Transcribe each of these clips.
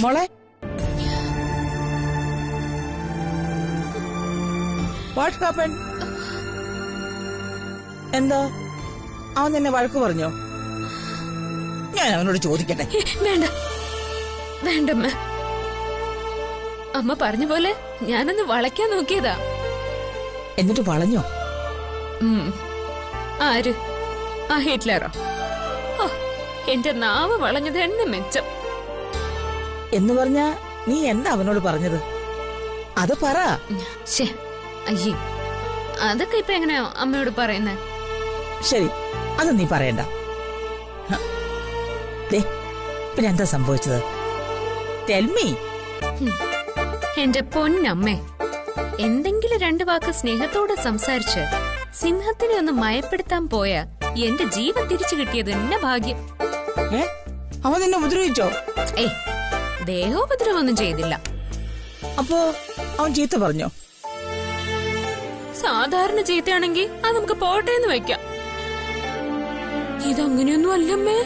മോളെ, what happen? എന്താ അവൻ നിന്നെ വഴക്ക് പറഞ്ഞോ? ഞാൻ അവനോട് ചോദിക്കട്ടെ. വേണ്ട വേണ്ടമ്മ, അമ്മ പറഞ്ഞ പോലെ ഞാനൊന്ന് വളയ്ക്കാൻ നോക്കിയതാ. എന്നിട്ട് വളഞ്ഞോ? ആര്? ആ ഹിറ്റ്ലറോ? എന്റെ നാവ് വളഞ്ഞത് എന്നെ മെച്ചം. എന്ന് പറഞ്ഞാ നീ എന്താ അവനോട് പറഞ്ഞത്? അത് പറ. അയ്യേ, അതൊക്കെ ഇപ്പൊ എങ്ങനെയാ അമ്മയോട് പറയുന്നേ? ശരി, അത് നീ പറയണ്ട. പിന്നെ എന്താ സംഭവിച്ചത്? Tell me. എന്റെ പൊന്നമ്മേ, എന്തെങ്കിലും 2 വാക്ക് സ്നേഹത്തോടെ സംസാരിച്ച് സിംഹത്തിനെ ഒന്ന് മയപ്പെടുത്താൻ പോയ എന്റെ ജീവൻ തിരിച്ചു കിട്ടിയത് എന്നെ ഭാഗ്യം. അവൻ നിന്നെ ഉപദ്രവിച്ചോ? ദേഹോപദ്രവൊന്നും ചെയ്തില്ല. അപ്പോ അവൻ ചീത്ത പറഞ്ഞോ? സാധാരണ ചീത്തയാണെങ്കി അത് നമുക്ക് പോട്ടേന്ന് വെക്കാം. ഇതങ്ങനെയൊന്നും അല്ലമ്മേ.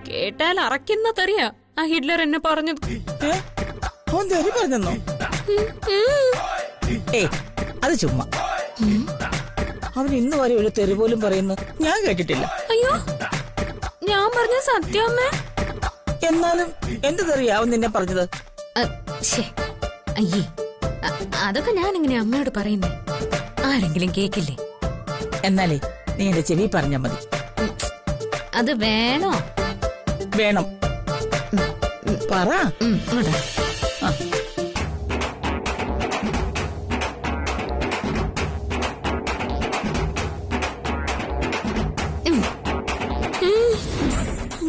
കേട്ടാൽ അറയ്ക്കുന്ന തെറിയാ ആ ഹിറ്റ്ലർ എന്നെ പറഞ്ഞത്. അവൻ തെറി പറഞ്ഞോ? അത് ചുമ്മാ. അവൻ ഇന്ന് വരെ ഒരു തെറി പോലും പറയുന്നു ഞാൻ കേട്ടിട്ടില്ല. അയ്യോ, ഞാൻ പറഞ്ഞ സത്യമേ. എന്നാലും എന്ത് തെറിയാ അവൻ നിന്നെ പറഞ്ഞത്? അയ്യേ, അതൊക്കെ ഞാൻ ഇങ്ങനെ അമ്മയോട് പറയുന്നേ, ആരെങ്കിലും കേക്കില്ലേ? എന്നാലേ നീ എന്റെ ചെവി പറഞ്ഞാ മതി. അത് വേണോ? വേണം, പറ.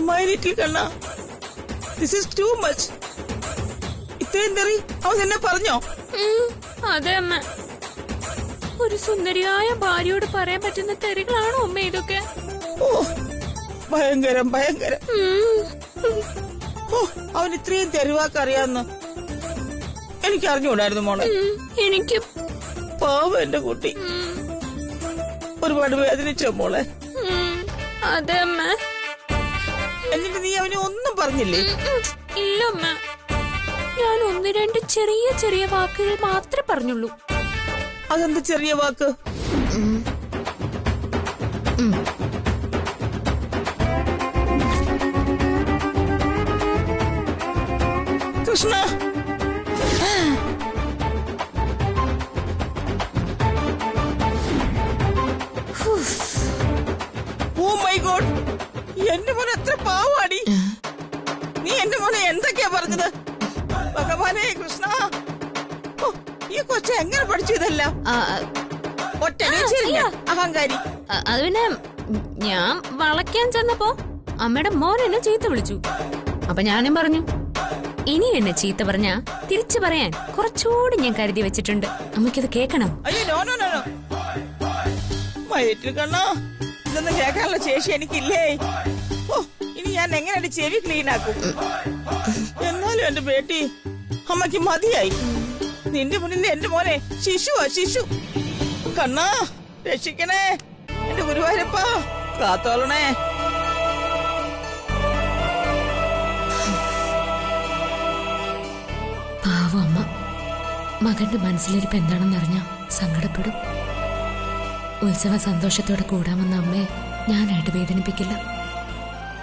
My little Kanna, this is too much. ഇത്രയും തെറി അവൻ എന്നെ പറഞ്ഞോ? അതെ അമ്മ, ഒരു സുന്ദരിയായ ഭാര്യയോട് പറയാൻ പറ്റുന്ന തെറികളാണോ അമ്മ ഇതൊക്കെ? ഓ, ഭയങ്കരം ഭയങ്കരം. ഓ, അവൻ ഇത്രയും തെരുവാക്കറിയാന്ന് എനിക്ക് അറിഞ്ഞുകൂടായിരുന്നു മോളെ. എനിക്ക് പാവം എന്റെ കുട്ടി. ഒരുപാട് വേദനിച്ചോ മോളെ? അതെ അമ്മ. എന്നിട്ട് നീ അവന് ഒന്നും പറഞ്ഞില്ലേ? ഇല്ല അമ്മ, ഞാൻ 1-2 ചെറിയ ചെറിയ വാക്കുകൾ മാത്രമേ പറഞ്ഞുള്ളൂ. അതെന്ത് ചെറിയ വാക്ക്? കൃഷ്ണ, ഓ മൈ ഗോഡ്, എന്റെ മോനെ എത്ര പാവാടി. നീ എന്റെ മോനെ എന്തൊക്കെയാ പറഞ്ഞത്? ഭഗവാനെ കൃഷ്ണ, ഈ കൊച്ച എങ്ങനെ പഠിച്ചു ഇതെല്ലാം? ഒറ്റ അഹങ്കാരി. അത് പിന്നെ ഞാൻ വളയ്ക്കാൻ ചെന്നപ്പോ അമ്മയുടെ മോൻ എന്നെ ചീത്ത വിളിച്ചു. അപ്പൊ ഞാനും പറഞ്ഞു, ഇനി എന്നെ ചീത്ത പറഞ്ഞാ തിരിച്ചു പറയാൻ കുറച്ചുകൂടി ഞാൻ കരുതി വെച്ചിട്ടുണ്ട്. അമ്മയ്ക്കത് കേക്കണം. അയ്യോ, നോ നോ നോ. മയറ്റിൽ കണ്ണോ, ഇതൊന്നും കേൾക്കാനുള്ള ശേഷി എനിക്കില്ലേ. ഓ, ഇനി ഞാൻ എങ്ങനെ ചെവി ക്ലീൻ ആക്കും? എന്നാലും എന്റെ ബേട്ടി, അമ്മക്ക് മതിയായി. നിന്റെ മുന്നിൽ എന്റെ മോനെ ശിശുവാ, ശിശു. കണ്ണാ, രക്ഷിക്കണേ എന്റെ ഗുരുവായൂരപ്പാ, കാത്തോളണേ. പാവം അമ്മ, മകന്റെ മനസ്സിലിരിപ്പ് എന്താണെന്ന് അറിഞ്ഞാ സങ്കടപ്പെടും. ഉത്സവ സന്തോഷത്തോടെ കൂടാമെന്ന അമ്മയെ ഞാനായിട്ട് വേദനിപ്പിക്കില്ല.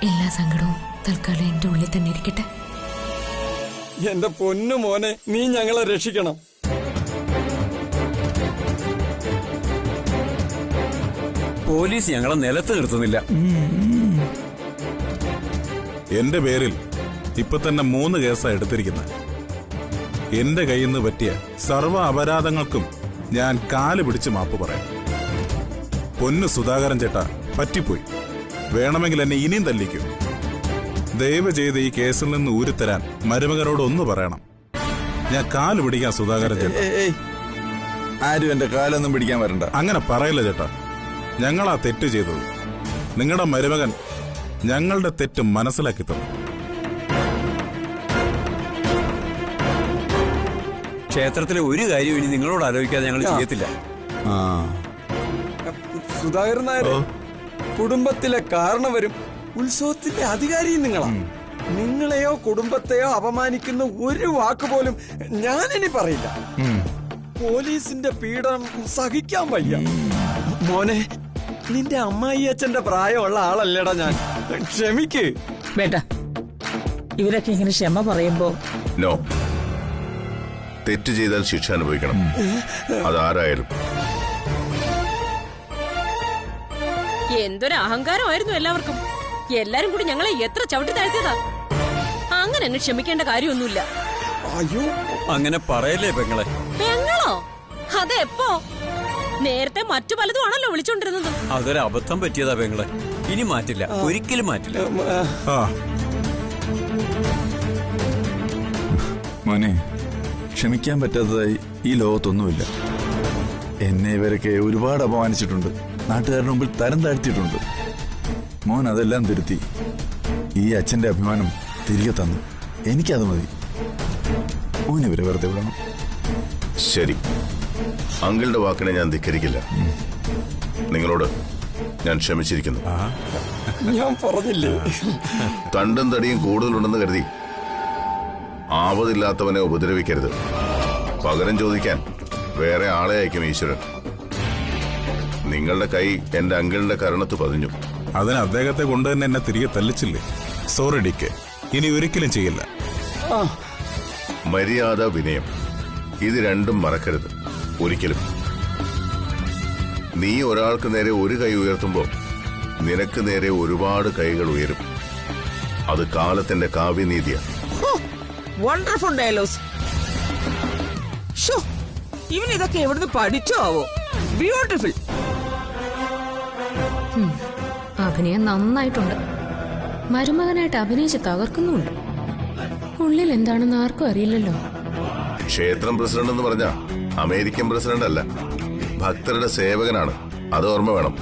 എല്ലാ സങ്കടവും തൽക്കാലം എന്റെ ഉള്ളിൽ തന്നെ ഇരിക്കട്ടെ. എന്റെ പൊന്നു മോനെ, നീ ഞങ്ങളെ രക്ഷിക്കണം. പോലീസ് ഞങ്ങളെ നിലത്ത് നിർത്തുന്നില്ല. എന്റെ പേരിൽ ഇപ്പൊ തന്നെ 3 കേസാ എടുത്തിരിക്കുന്നത്. എന്റെ കയ്യിൽ നിന്ന് പറ്റിയ സർവ്വ അപരാധങ്ങൾക്കും ഞാൻ കാല് പിടിച്ച് മാപ്പ് പറയാം. പൊന്നു സുധാകരൻ ചേട്ടാ, പറ്റിപ്പോയി. വേണമെങ്കിൽ എന്നെ ഇനിയും തല്ലിക്കും. ദയവ് ചെയ്ത് ഈ കേസിൽ നിന്ന് ഊരിത്തരാൻ മരുമകനോട് ഒന്ന് പറയണം. ഞാൻ കാല് പിടിക്കാൻ സുധാകരൻ ചേട്ടാ. ആരും എന്റെ കാലൊന്നും പിടിക്കാൻ വരണ്ട. അങ്ങനെ പറയല്ല ചേട്ടാ, ഞങ്ങളാ തെറ്റ് ചെയ്തത്. നിങ്ങളുടെ മരുമകൻ ഞങ്ങളുടെ തെറ്റ് മനസ്സിലാക്കി തന്നു. ക്ഷേത്രത്തിലെ ഒരു കാര്യവും ഇനി നിങ്ങളോട് ആലോചിക്കാതെ ഞങ്ങൾ ചെയ്യത്തില്ല. സുധാകരൻ നായർ കുടുംബത്തിലെ കാരണവരും ഉത്സവത്തിന്റെ അധികാരിയും നിങ്ങളാണ്. നിങ്ങളെയോ കുടുംബത്തെയോ അപമാനിക്കുന്ന ഒരു വാക്ക് പോലും ഞാനിനി പറയില്ല. പോലീസിന്റെ പീഡനം സഹിക്കാൻ വയ്യ. മോനെ, നിന്റെ അമ്മായി അച്ഛന്റെ പ്രായമുള്ള ആളല്ലേടാ ഞാൻ. ക്ഷമിക്ക് ബേട്ടാ. ഇവരൊക്കെ ഇങ്ങനെ ക്ഷമ പറയുമ്പോ നോ, തെറ്റ് ചെയ്താൽ ശിക്ഷ അനുഭവിക്കണം, അതാരായാലും. എന്തൊരു അഹങ്കാരമായിരുന്നു എല്ലാവർക്കും. എല്ലാരും കൂടി ഞങ്ങളെ എത്ര ചവിട്ടി താഴ്ത്തിയതാ. അങ്ങനെ അങ്ങ് ക്ഷമിക്കേണ്ട കാര്യമൊന്നുമില്ല. അയ്യോ, അങ്ങനെ പറയല്ലേ പെങ്ങളെ. പെങ്ങളോ? അതെപ്പോ? നേരത്തെ മറ്റു പലതും ആണല്ലോ വിളിച്ചോണ്ടിരുന്നത്. അതൊരു അബദ്ധം പറ്റിയതാ പെങ്ങളെ. ഇനി മാറ്റില്ല, ഒരിക്കലും മാറ്റില്ല. മോനെ, ക്ഷമിക്കാൻ പറ്റാത്തതായി ഈ ലോകത്തൊന്നുമില്ല. എന്നെ ഇവരൊക്കെ ഒരുപാട് അപമാനിച്ചിട്ടുണ്ട്, നാട്ടുകാരുടെ മുമ്പിൽ തരം താഴ്ത്തിയിട്ടുണ്ട്. മോൻ അതെല്ലാം തിരുത്തി ഈ അച്ഛന്റെ അഭിമാനം തിരികെ തന്നു. എനിക്കത് മതി. മോനിവരെ വെറുതെ വിടണം. ശരി, അങ്കിളുടെ വാക്കിനെ ഞാൻ ധിക്കരിക്കില്ല. നിങ്ങളോട് ഞാൻ ക്ഷമിച്ചിരിക്കുന്നു. ഞാൻ പറഞ്ഞില്ലേ, തണ്ടും തടിയും കൂടുതലുണ്ടെന്ന് കരുതി ആവതില്ലാത്തവനെ ഉപദ്രവിക്കരുത്. പകരം ചോദിക്കാൻ വേറെ ആളെ അയക്കും ഈശ്വരൻ. നിങ്ങളുടെ കൈ എന്റെ അങ്കിളിന്റെ കരണത്ത് പതിഞ്ഞു. അതിന് അദ്ദേഹത്തെ കൊണ്ട് തന്നെ എന്നെ തിരികെ തല്ലിച്ചില്ലേ? സോറി ഡിക്കെ, ഇനി ഒരിക്കലും ചെയ്യില്ല. മര്യാദ, വിനയം, ഇത് രണ്ടും മറക്കരുത് ഒരിക്കലും. നീ ഒരാൾക്ക് നേരെ ഒരു കൈ ഉയർത്തുമ്പോ നിനക്ക് നേരെ ഒരുപാട് കൈകൾ ഉയരും. അത് കാലത്തിന്റെ കാവ്യനീതിയാണ്. Wonderful dialogues. ഇവൻ ഇതൊക്കെ എവിടുന്ന് പഠിച്ചോ ആവോ? ബ്യൂട്ടിഫുൾ. അഭിനയം നന്നായിട്ടുണ്ട്. മരുമകനായിട്ട് അഭിനയിച്ച് തകർക്കുന്നുണ്ട്. ഉള്ളിൽ എന്താണെന്ന് ആർക്കും അറിയില്ലല്ലോ. ക്ഷേത്രം പ്രസിഡന്റ് എന്ന് പറഞ്ഞ അമേരിക്കൻ പ്രസിഡന്റ് അല്ല, ഭക്തരുടെ സേവകനാണ്. അത് ഓർമ്മ വേണം.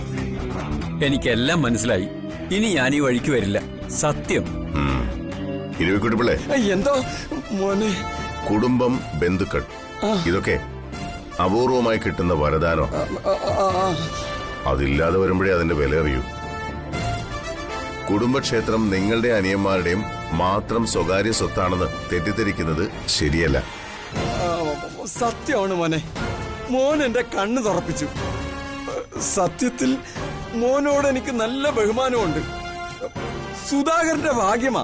എനിക്കെല്ലാം മനസ്സിലായി. ഇനി ഞാൻ ഈ വഴിക്ക് വരില്ല, സത്യം. ഇരുവിക്കുട്ടിപ്പിള്ളേ, എന്തോ മോനെ, കുടുംബം, ബന്ധുക്കൾ, ഇതൊക്കെ അപൂർവമായി കിട്ടുന്ന വരദാനോ. അതില്ലാതെ വരുമ്പോഴേ അതിന്റെ വില അറിയൂ. കുടുംബക്ഷേത്രം നിങ്ങളുടെ അനിയന്മാരുടെയും മാത്രം സ്വകാര്യ സ്വത്താണെന്ന് തെറ്റിദ്ധരിക്കുന്നത് ശരിയല്ല. സത്യമാണ് മോനെ. മോൻ എന്റെ കണ്ണ് തുറപ്പിച്ചു. സത്യത്തിൽ മോനോട് എനിക്ക് നല്ല ബഹുമാനമുണ്ട്. സുധാകരന്റെ ഭാഗ്യമാ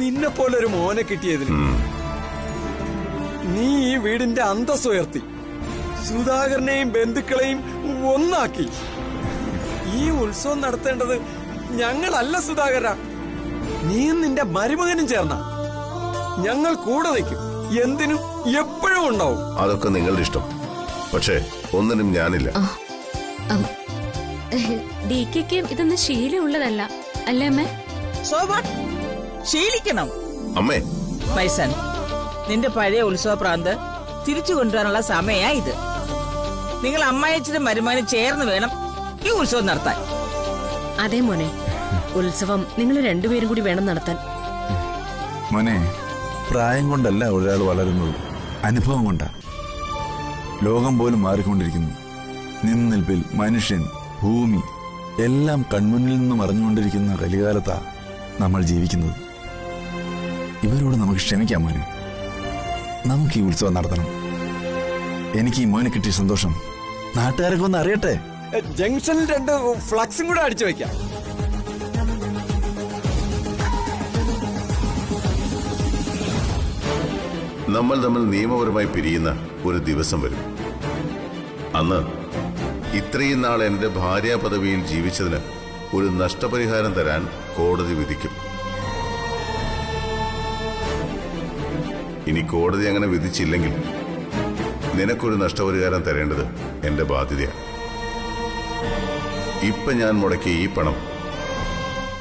നിന്നെ പോലെ ഒരു മോനെ കിട്ടിയതിന്. നീ ഈ വീടിന്റെ അന്തസ്സ് ഉയർത്തി സുധാകരനെയും ബന്ധുക്കളെയും ഒന്നാക്കി. ഈ ഉത്സവം നടത്തേണ്ടത് ഞങ്ങളല്ല സുധാകര, നീയും നിന്റെ മരുമകനും ചേർന്ന. ഞങ്ങൾ കൂടെ നിൽക്കും, എന്തിനും എപ്പോഴും ഉണ്ടാവും. അതൊക്കെ നിങ്ങളുടെ ഇഷ്ടം, പക്ഷേ ഒന്നിനും ഞാനില്ല. ഡിക്ക് ഇതൊന്നും ശീലമുള്ളതല്ല അല്ലേ അമ്മേ? So what? ശീലിക്കണം അമ്മേ. മൈസൺ, നിന്റെ പഴയ ഉത്സവ പ്രാന്ത് തിരിച്ചു കൊണ്ടുവരാനുള്ള സമയാ ഇത്. നിങ്ങൾ അമ്മായച്ചനും മരുമകനും ചേർന്ന് വേണം ഈ ഉത്സവം നടത്താൻ. അതെ മോനെ, ഉത്സവം നിങ്ങൾ രണ്ടുപേരും കൂടി വേണം നടത്താൻ. മോനെ, പ്രായം കൊണ്ടല്ല ഒരാൾ വളരുന്നത്, അനുഭവം കൊണ്ടാ. ലോകം പോലും മാറിക്കൊണ്ടിരിക്കുന്നു. നിന്നിൽപ്പിൽ മനുഷ്യൻ, ഭൂമി എല്ലാം കൺമുന്നിൽ നിന്നും മറഞ്ഞുകൊണ്ടിരിക്കുന്ന കലികാലത്താ നമ്മൾ ജീവിക്കുന്നത്. ഇവരോട് നമുക്ക് ക്ഷമിക്കാം മോനെ. നമുക്ക് ഈ ഉത്സവം നടത്തണം. എനിക്ക് ഈ മോനെ കിട്ടിയ സന്തോഷം നാട്ടുകാരൊക്കെ ഒന്ന് അറിയട്ടെ. ജംഗ്ഷനിൽ 2 ഫ്ലക്സും കൂടെ അടിച്ചു വെക്കാം. നമ്മൾ തമ്മിൽ നിയമപരമായി പിരിയുന്ന ഒരു ദിവസം വരും. അന്ന് ഇത്രയും നാൾ എന്റെ ഭാര്യാ പദവിയിൽ ജീവിച്ചതിന് ഒരു നഷ്ടപരിഹാരം തരാൻ കോടതി വിധിക്കും. ഇനി കോടതി അങ്ങനെ വിധിച്ചില്ലെങ്കിൽ നിനക്കൊരു നഷ്ടപരിഹാരം തരേണ്ടത് എന്റെ ബാധ്യതയാണ്. ഇപ്പൊ ഞാൻ മുടക്കിയ ഈ പണം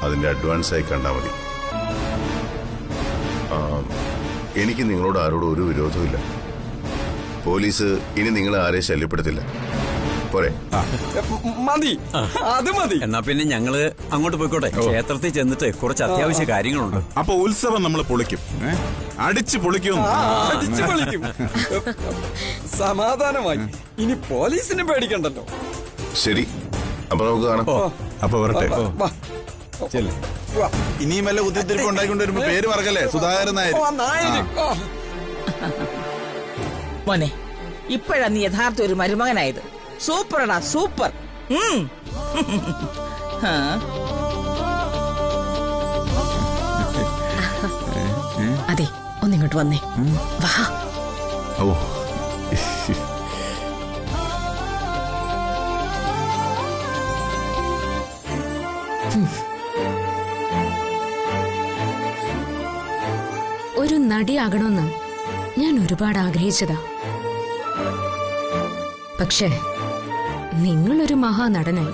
അതിന്റെ അഡ്വാൻസായി കണ്ടാൽ മതി. എനിക്ക് നിങ്ങളോട് ആരോടും ഒരു വിരോധമില്ല. പോലീസ് ഇനി നിങ്ങളെ ആരെയും ശല്യപ്പെടുത്തില്ല. പോരെ? മതി, അത് മതി. എന്നാ പിന്നെ ഞങ്ങള് അങ്ങോട്ട് പോയിക്കോട്ടെ. ക്ഷേത്രത്തിൽ ചെന്നിട്ട് കുറച്ച് അത്യാവശ്യ കാര്യങ്ങളുണ്ട്. അപ്പൊ ഉത്സവം നമ്മൾ പൊളിക്കും, അടിച്ചു പൊളിക്കും. അടിച്ചു പൊളിക്കും. സമാധാനമായി. ഇനി പോലീസിനെ പേടിക്കണ്ടല്ലോ. ശരി, അപ്പൊ നമുക്ക് കാണാം. അപ്പൊ വരട്ടെ. വാ. വാ. ഇനിയും വല്ല കുത്തിത്തിരിപ്പ് ഉണ്ടായിക്കൊണ്ട് വരുമ്പോ പേര് മറക്കല്ലേ, സുധാകരൻ നായർ. ഓ, നായര്. ഓ. മോനെ, ഇപ്പോഴാ നീ യഥാർത്ഥ ഒരു മരുമകനായത്. സൂപ്പറാടാ, സൂപ്പർ. അതെ, ഒന്നിങ്ങോട്ട് വന്നേ. വാ. ഓ, ഒരു നടിയാകണമെന്ന് ഞാൻ ഒരുപാട് ആഗ്രഹിച്ചതാ. പക്ഷേ നിങ്ങളൊരു മഹാനടനായി,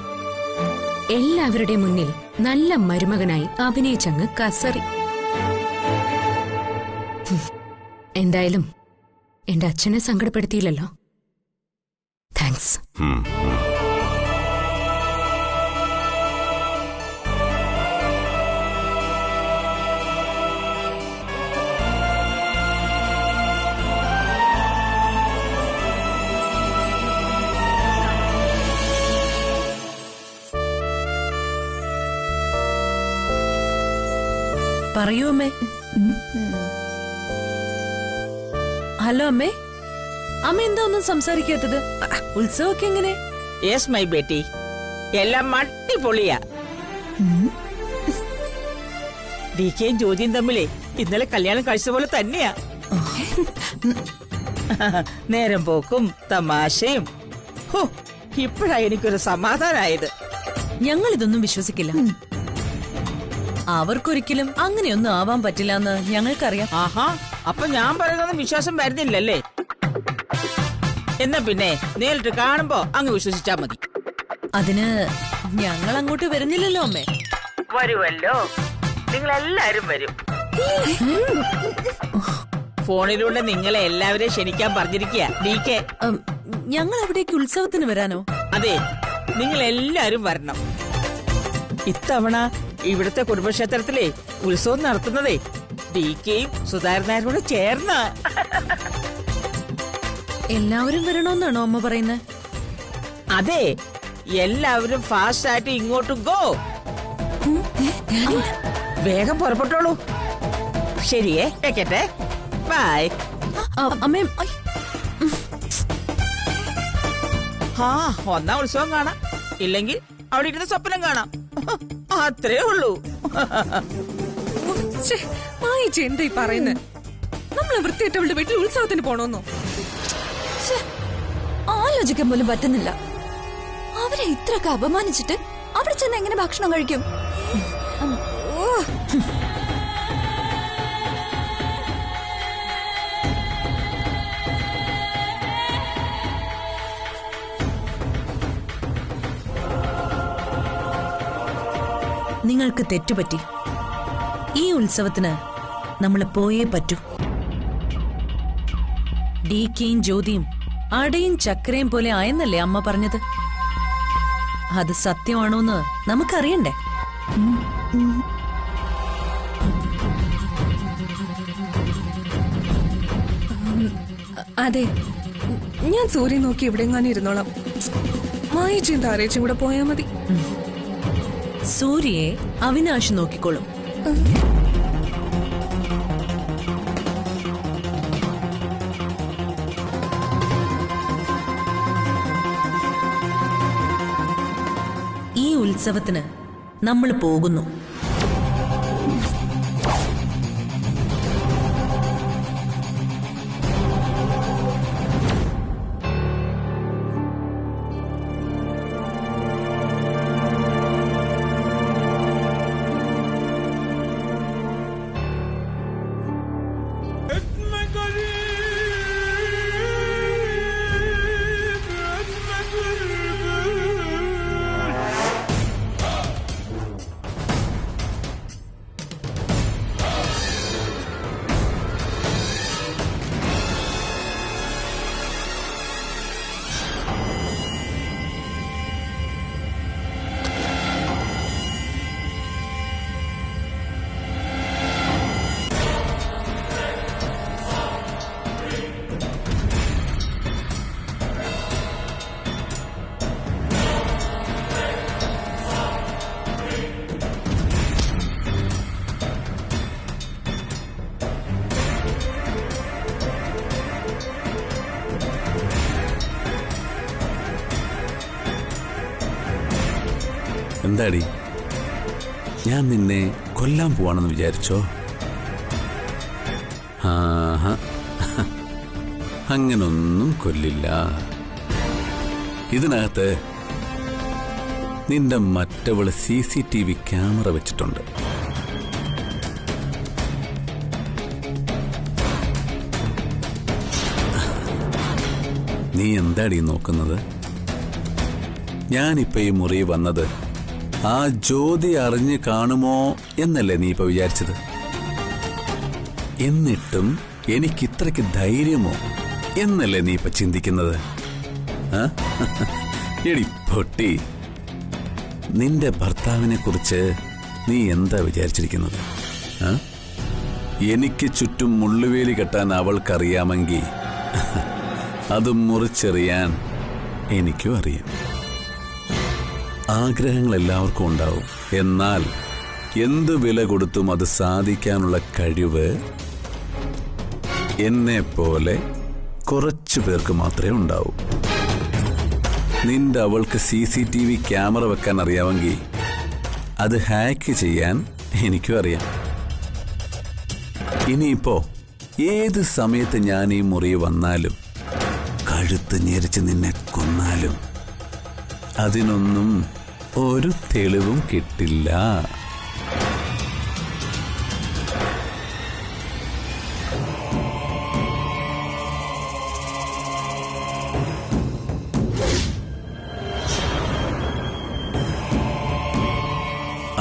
എല്ലാവരുടെയും മുന്നിൽ നല്ല മരുമകനായി അഭിനയിച്ചങ്ങ് കസറി. എന്തായാലും എന്റെ അച്ഛനെ സങ്കടപ്പെടുത്തിയില്ലല്ലോ. താങ്ക്സ്. പറയൂ അമ്മേ. ഹലോ അമ്മേ, അമ്മ എന്താ ഒന്നും സംസാരിക്കാത്തത്? ഉത്സവമൊക്കെ എങ്ങനെ? യെസ് മൈ ബേട്ടി, എല്ലാം അടിപൊളിയാ. DKയും ജ്യോതിയും തമ്മിലേ ഇന്നലെ കല്യാണം കഴിച്ച പോലെ തന്നെയാ. നേരം പോക്കും തമാശയും. ഇപ്പോഴാ എനിക്കൊരു സമാധാനായത്. ഞങ്ങൾ ഇതൊന്നും വിശ്വസിക്കില്ല. അവർക്കൊരിക്കലും അങ്ങനെയൊന്നും ആവാൻ പറ്റില്ല എന്ന് ഞങ്ങൾക്കറിയാം. ആഹാ, അപ്പൊ ഞാൻ പറയുന്നൊന്നും വിശ്വാസം വരുന്നില്ലല്ലേ? എന്നാ പിന്നെ നേരിട്ട് കാണുമ്പോ അങ്ങ് വിശ്വസിച്ചാ മതി. അതിന് ഞങ്ങൾ അങ്ങോട്ട് വരുന്നില്ലല്ലോ അമ്മേ. വരുമല്ലോ, നിങ്ങളെല്ലാരും വരും. ഫോണിലൂടെ നിങ്ങളെ എല്ലാവരെയും ക്ഷണിക്കാൻ പറഞ്ഞിരിക്കുക DK. ഞങ്ങൾ അവിടേക്ക് ഉത്സവത്തിന് വരാനോ? അതെ, നിങ്ങൾ എല്ലാരും വരണം. ഇത്തവണ ഇവിടുത്തെ കുടുംബക്ഷേത്രത്തിലെ ഉത്സവം നടത്തുന്നതേ DKയും സുധാകരൻ നായരോട് ചേർന്ന. എല്ലാവരും വരണമെന്നാണോ അമ്മ പറയുന്നത്? അതെ, എല്ലാവരും ഫാസ്റ്റ് ആയിട്ട് ഇങ്ങോട്ട് ഗോ. വേഗം പുറപ്പെട്ടോളൂ. ശരിയേ, വെക്കട്ടെ. ബൈ. അമ്മേ, ഒന്നാം ഉത്സവം കാണാം, ഇല്ലെങ്കിൽ അവിടെ ഇരുന്ന് സ്വപ്നം കാണാം. അത്രേ ഉള്ളൂ. എന്തായി പറയുന്നത്? നമ്മളെ വൃത്തിയായിട്ടവളുടെ വീട്ടിൽ ഉത്സവത്തിന് പോണോന്നോ? ആലോചിക്കാൻ പോലും പറ്റുന്നില്ല. അവരെ ഇത്രയൊക്കെ അപമാനിച്ചിട്ട് അവിടെ ചെന്ന് എങ്ങനെ ഭക്ഷണം കഴിക്കും? നിങ്ങൾക്ക് തെറ്റുപറ്റി. ഈ ഉത്സവത്തിന് നമ്മൾ പോയേ പറ്റൂ. DKയും ജ്യോതിയും അടയും ചക്കരയും പോലെ ആയെന്നല്ലേ അമ്മ പറഞ്ഞത്? അത് സത്യമാണോന്ന് നമുക്കറിയണ്ടേ? അതെ, ഞാൻ സൂര്യൻ നോക്കി എവിടെങ്ങാനും ഇരുന്നോളാം. മായിച്ചും താരേച്ചും കൂടെ പോയാ മതി. സൂര്യയെ അവിനാശ് നോക്കിക്കോളും. ഈ ഉത്സവത്തിന് നമ്മൾ പോകുന്നു. എന്താടി, ഞാൻ നിന്നെ കൊല്ലാൻ പോവാണെന്ന് വിചാരിച്ചോ? ആഹാ, അങ്ങനൊന്നും കൊല്ലില്ല. ഇതിനകത്ത് നിന്റെ മറ്റവള് CCTV ക്യാമറ വെച്ചിട്ടുണ്ട്. നീ എന്താടി നോക്കുന്നത്? ഞാനിപ്പോ ഈ മുറി വന്നത് ആ ജ്യോതി അറിഞ്ഞ് കാണുമോ എന്നല്ലേ നീ ഇപ്പൊ വിചാരിച്ചത്? എന്നിട്ടും എനിക്കിത്രയ്ക്ക് ധൈര്യമോ എന്നല്ലേ നീ ഇപ്പൊ ചിന്തിക്കുന്നത്? എടി പൊട്ടി, നിന്റെ ഭർത്താവിനെ കുറിച്ച് നീ എന്താ വിചാരിച്ചിരിക്കുന്നത്? എനിക്ക് ചുറ്റും മുള്ളുവേലി കെട്ടാൻ അവൾക്കറിയാമെങ്കിൽ അത് മുറിച്ചെറിയാൻ എനിക്കും അറിയാം. ആഗ്രഹങ്ങൾ എല്ലാവർക്കും ഉണ്ടാവും. എന്നാൽ എന്ത് വില കൊടുത്തും അത് സാധിക്കാനുള്ള കഴിവ് എന്നെ പോലെ കുറച്ചു പേർക്ക് മാത്രമേ ഉണ്ടാവൂ. നിന്റെ അവൾക്ക് CCTV ക്യാമറ വെക്കാൻ അറിയാമെങ്കിൽ അത് ഹാക്ക് ചെയ്യാൻ എനിക്കും അറിയാം. ഇനിയിപ്പോ ഏത് സമയത്ത് ഞാൻ ഈ മുറി വന്നാലും കഴുത്ത് ഞെരിച്ച് നിന്നെ കൊന്നാലും അതിനൊന്നും ഒരു തെളിവും കിട്ടില്ല.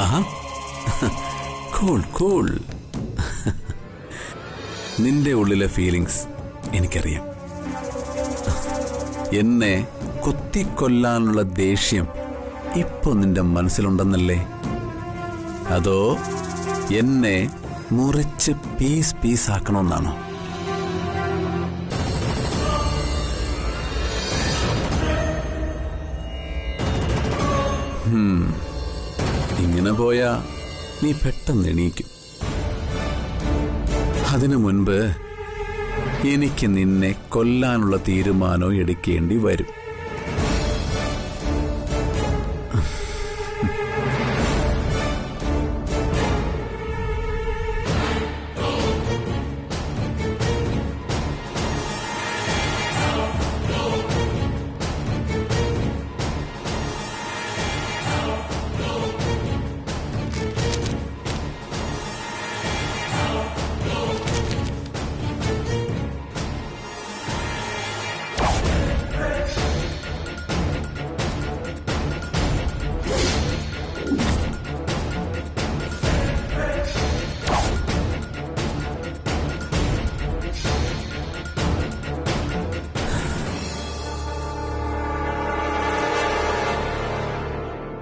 ആഹാ, കൂൾ കൂൾ. നിന്റെ ഉള്ളിലെ ഫീലിങ്സ് എനിക്കറിയാം. എന്നെ കുത്തിക്കൊല്ലാനുള്ള ദേഷ്യം ഇപ്പൊ നിന്റെ മനസ്സിലുണ്ടെന്നല്ലേ? അതോ എന്നെ മുറിച്ച് പീസാക്കണമെന്നാണോ? ഇങ്ങനെ പോയാ നീ പെട്ടെന്ന് എണീക്കും. അതിനു മുൻപ് എനിക്ക് നിന്നെ കൊല്ലാനുള്ള തീരുമാനം എടുക്കേണ്ടി വരും.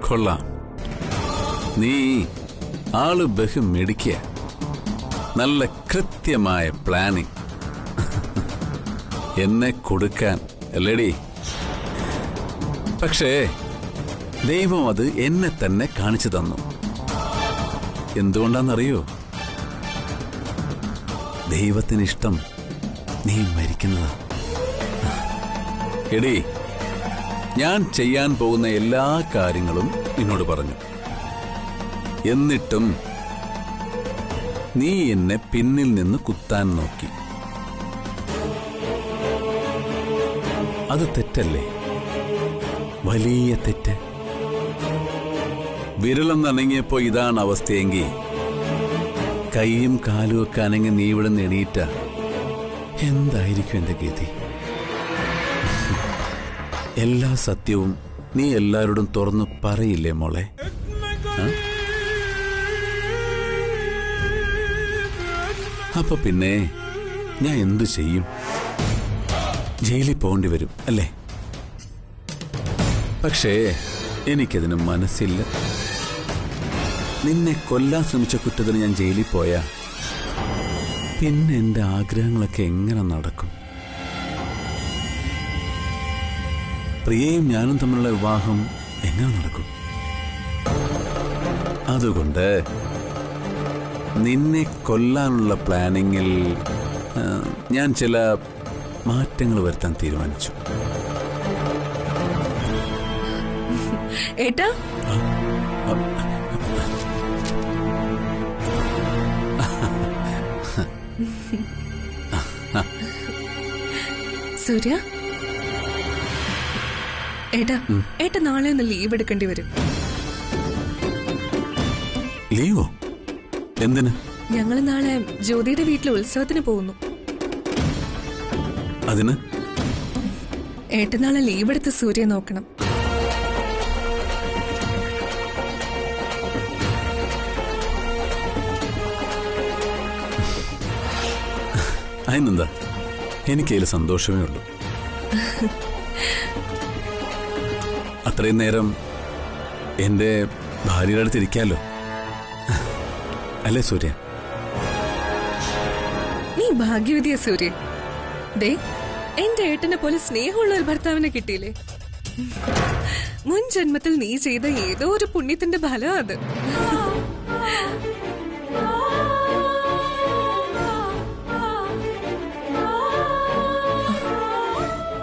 കൊള്ളാം, നീ ആള് ബഹുമിടിക്കുക. നല്ല കൃത്യമായ പ്ലാനിങ് എന്നെ കൊടുക്കാൻ അല്ലേടി? പക്ഷേ ദൈവം അത് എന്നെ തന്നെ കാണിച്ചു തന്നു. എന്തുകൊണ്ടാണെന്നറിയോ? ദൈവത്തിനിഷ്ടം നീ മരിക്കുന്നതാ. എടി, ഞാൻ ചെയ്യാൻ പോകുന്ന എല്ലാ കാര്യങ്ങളും നിന്നോട് പറഞ്ഞു. എന്നിട്ടും നീ എന്നെ പിന്നിൽ നിന്ന് കുത്താൻ നോക്കി. അത് തെറ്റല്ലേ? വലിയ തെറ്റ്. വിരലൊന്നണങ്ങിയപ്പോ ഇതാണ് അവസ്ഥയെങ്കിൽ കൈയും കാലും ഒക്കെ അനങ്ങി നീ ഇവിടെ നിന്ന് എണീറ്റ എന്തായിരിക്കും എന്റെ ഗതി? എല്ലാ സത്യവും നീ എല്ലാവരോടും തുറന്നു പറയില്ലേ മോളെ? അപ്പൊ പിന്നെ ഞാൻ എന്തു ചെയ്യും? ജയിലിൽ പോകേണ്ടി വരും അല്ലേ? പക്ഷേ എനിക്കതിന് മനസ്സില്ല. നിന്നെ കൊല്ലാൻ ശ്രമിച്ച കുറ്റത്തിന് ഞാൻ ജയിലിൽ പോയാ പിന്നെ എന്റെ ആഗ്രഹങ്ങളൊക്കെ എങ്ങനെ നടക്കും? പ്രിയയും ഞാനും തമ്മിലുള്ള വിവാഹം എങ്ങനെ നടക്കും? അതുകൊണ്ട് നിന്നെ കൊല്ലാനുള്ള പ്ലാനിങ്ങിൽ ഞാൻ ചില മാറ്റങ്ങൾ വരുത്താൻ തീരുമാനിച്ചു. ഏട്ടാ സൂര്യ, ഏട്ടാ നാളെ ഒന്ന് ലീവ് എടുക്കേണ്ടി വരും. ലീവോ? എന്തിന്? ഞങ്ങള് നാളെ ജ്യോതിയുടെ വീട്ടിലെ ഉത്സവത്തിന് പോകുന്നു. അതിന്? ഏട്ടൻ നാളെ ലീവ് എടുത്ത് സൂര്യ നോക്കണം. അതിനെന്താ, എനിക്കതിൽ സന്തോഷമേ ഉള്ളൂ. അത്രയും നേരം എന്റെ ഭാര്യയുടെ അടുത്ത് ഇരിക്കാലോ, അല്ലേ സൂര്യ? നീ ഭാഗ്യവതിയ സൂര്യ. ദേ, എന്റെ ഏട്ടനെ പോലെ സ്നേഹമുള്ള ഒരു ഭർത്താവിനെ കിട്ടിയില്ലേ? മുൻ ജന്മത്തിൽ നീ ചെയ്ത ഏതോ ഒരു പുണ്യത്തിന്റെ ഫലം അത്.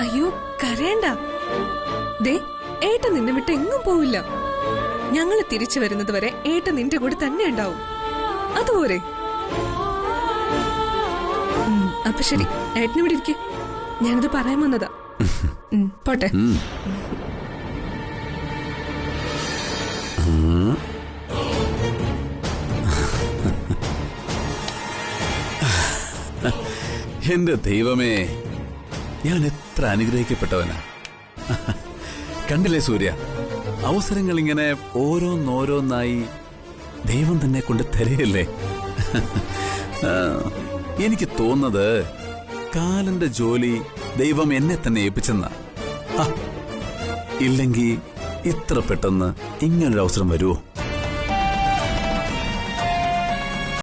അയ്യോ കരയണ്ട. ദേ, ഏട്ടൻ നിന്നെ വിട്ട് എങ്ങും പോവില്ല. ഞങ്ങള് തിരിച്ചു വരുന്നത് വരെ ഏട്ടൻ നിന്റെ കൂടെ തന്നെ ഉണ്ടാവും. അതുപോലെ. അപ്പൊ ശരി, ഏട്ടനിവിടെ ഇരിക്കേ. ഞാനത് പറയാൻ വന്നതാ. പോട്ടെ. എന്റെ ദൈവമേ, ഞാൻ എത്ര അനുഗ്രഹിക്കപ്പെട്ടവനാ. കണ്ടില്ലേ സൂര്യ, അവസരങ്ങൾ ഇങ്ങനെ ഓരോന്നോരോന്നായി ദൈവം തന്നെ കൊണ്ട് തരയല്ലേ. എനിക്ക് തോന്നുന്നത് കാലന്റെ ജോലി ദൈവം എന്നെ തന്നെ ഏൽപ്പിച്ചെന്നാ. ഇല്ലെങ്കിൽ ഇത്ര പെട്ടെന്ന് ഇങ്ങനൊരു അവസരം വരുമോ?